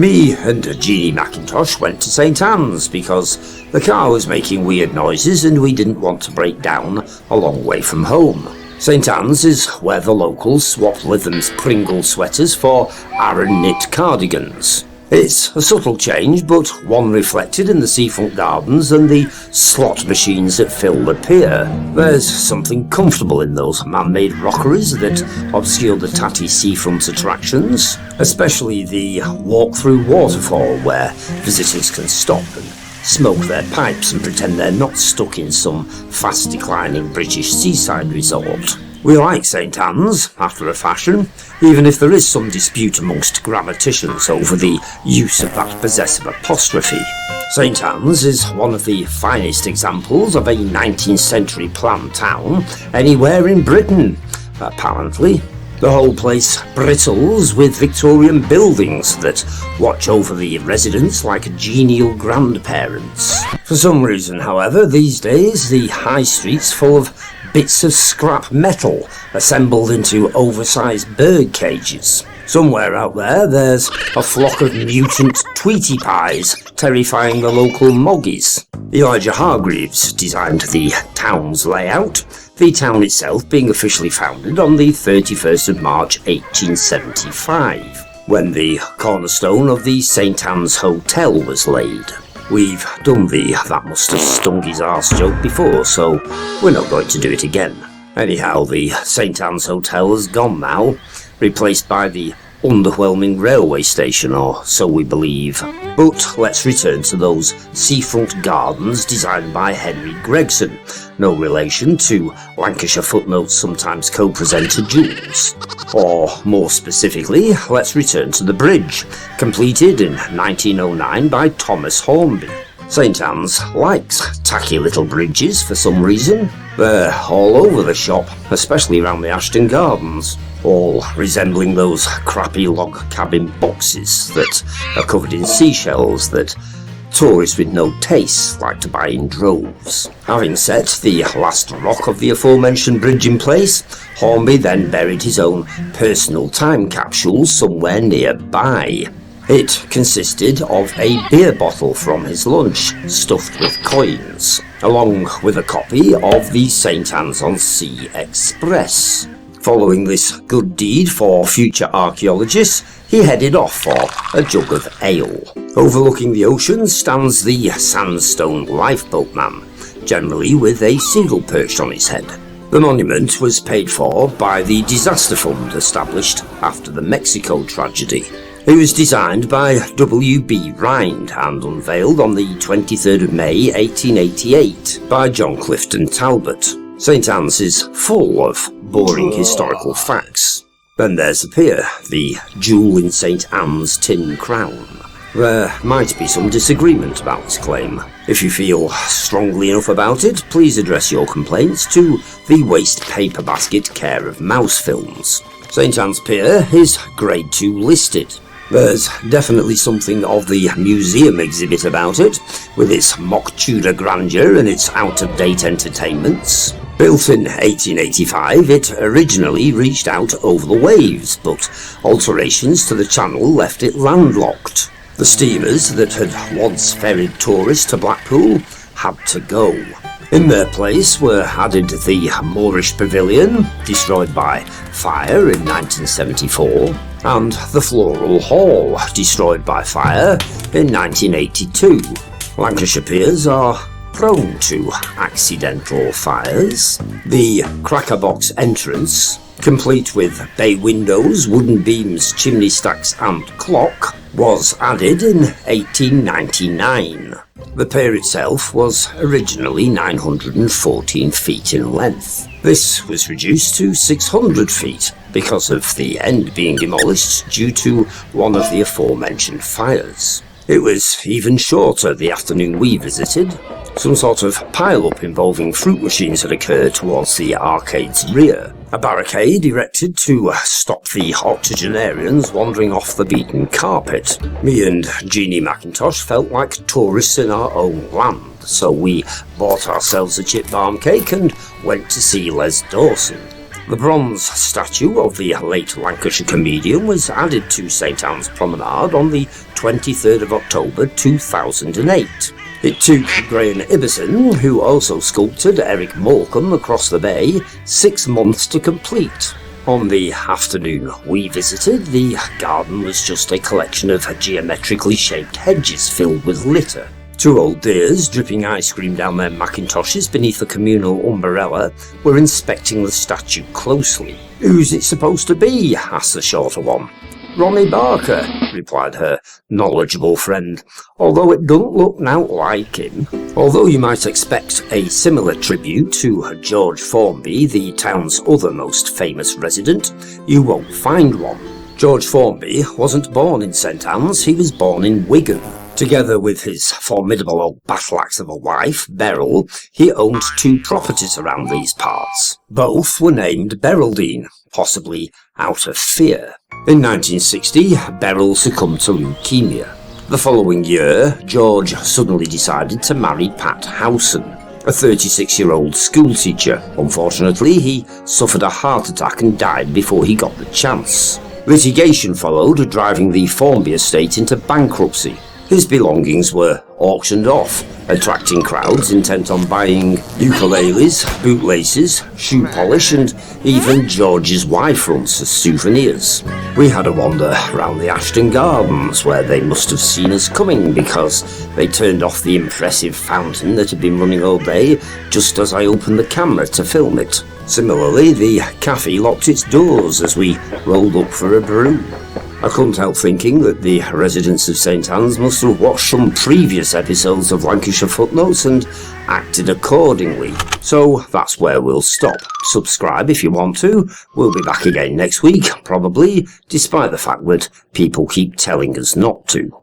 Me and Jeannie McIntosh went to St Anne's because the car was making weird noises and we didn't want to break down a long way from home. St Anne's is where the locals swapped Lytham's Pringle sweaters for Aran knit cardigans. It's a subtle change, but one reflected in the seafront gardens and the slot machines that fill the pier. There's something comfortable in those man-made rockeries that obscure the tatty seafront attractions, especially the walk-through waterfall where visitors can stop and smoke their pipes and pretend they're not stuck in some fast-declining British seaside resort. We like St Anne's, after a fashion, even if there is some dispute amongst grammaticians over the use of that possessive apostrophe. St Anne's is one of the finest examples of a 19th century planned town anywhere in Britain, apparently. The whole place brittles with Victorian buildings that watch over the residents like genial grandparents. For some reason, however, these days the high street's full of bits of scrap metal assembled into oversized bird cages. Somewhere out there, there's a flock of mutant Tweety pies terrifying the local moggies. Elijah Hargreaves designed the town's layout, the town itself being officially founded on the 31st of March 1875, when the cornerstone of the St Anne's Hotel was laid. We've done the "that must have stung his arse" joke before, so we're not going to do it again. Anyhow, the St Anne's Hotel has gone now, replaced by the underwhelming railway station, or so we believe. But let's return to those seafront gardens designed by Henry Gregson, no relation to Lancashire Footnotes sometimes co-presenter Jules. Or, more specifically, let's return to the bridge, completed in 1909 by Thomas Hornby. St Anne's likes tacky little bridges for some reason. They're all over the shop, especially around the Ashton Gardens, all resembling those crappy log cabin boxes that are covered in seashells that tourists with no taste like to buy in droves. Having set the last rock of the aforementioned bridge in place, Hornby then buried his own personal time capsule somewhere nearby. It consisted of a beer bottle from his lunch, stuffed with coins, along with a copy of the St Anne's on Sea Express. Following this good deed for future archaeologists, he headed off for a jug of ale. Overlooking the ocean stands the sandstone lifeboat man, generally with a seagull perched on his head. The monument was paid for by the disaster fund established after the Mexico tragedy. It was designed by W.B. Rind and unveiled on the 23rd of May 1888 by John Clifton Talbot. St Anne's is full of boring historical facts. Then there's the pier, the jewel in St Anne's tin crown. There might be some disagreement about this claim. If you feel strongly enough about it, please address your complaints to the waste paper basket care of Mouse Films. St Anne's Pier is Grade 2 listed. There's definitely something of the museum exhibit about it, with its mock Tudor grandeur and its out-of-date entertainments. Built in 1885, it originally reached out over the waves, but alterations to the channel left it landlocked. The steamers that had once ferried tourists to Blackpool had to go. In their place were added the Moorish Pavilion, destroyed by fire in 1974, and the Floral Hall, destroyed by fire in 1982. Lancashire piers are prone to accidental fires. The Cracker Box entrance, complete with bay windows, wooden beams, chimney stacks and clock, was added in 1899. The pier itself was originally 914 feet in length. This was reduced to 600 feet because of the end being demolished due to one of the aforementioned fires. It was even shorter the afternoon we visited. Some sort of pile-up involving fruit machines had occurred towards the arcade's rear. A barricade erected to stop the octogenarians wandering off the beaten carpet. Me and Jeannie McIntosh felt like tourists in our own land, so we bought ourselves a chip balm cake and went to see Les Dawson. The bronze statue of the late Lancashire comedian was added to St Anne's Promenade on the 23rd of October 2008. It took Graham Ibbison, who also sculpted Eric Morecambe across the bay, 6 months to complete. On the afternoon we visited, the garden was just a collection of geometrically shaped hedges filled with litter. 2 old dears, dripping ice cream down their macintoshes beneath a communal umbrella, were inspecting the statue closely. "Who's it supposed to be?" asked the shorter one. "Ronnie Barker," replied her knowledgeable friend, "although it don't look nowt like him." Although you might expect a similar tribute to George Formby, the town's other most famous resident, you won't find one. George Formby wasn't born in St Anne's, he was born in Wigan. Together with his formidable old battle-axe of a wife, Beryl, he owned 2 properties around these parts. Both were named Beraldine, possibly out of fear. In 1960, Beryl succumbed to leukemia. The following year, George suddenly decided to marry Pat Howson, a 36-year-old schoolteacher. Unfortunately, he suffered a heart attack and died before he got the chance. Litigation followed, driving the Formby estate into bankruptcy. His belongings were auctioned off, attracting crowds intent on buying ukuleles, bootlaces, shoe polish, and even George's wife fronts as souvenirs. We had a wander round the Ashton Gardens, where they must have seen us coming because they turned off the impressive fountain that had been running all day just as I opened the camera to film it. Similarly, the cafe locked its doors as we rolled up for a brew. I couldn't help thinking that the residents of St Anne's must have watched some previous episodes of Lancashire Footnotes and acted accordingly. So that's where we'll stop. Subscribe if you want to. We'll be back again next week, probably, despite the fact that people keep telling us not to.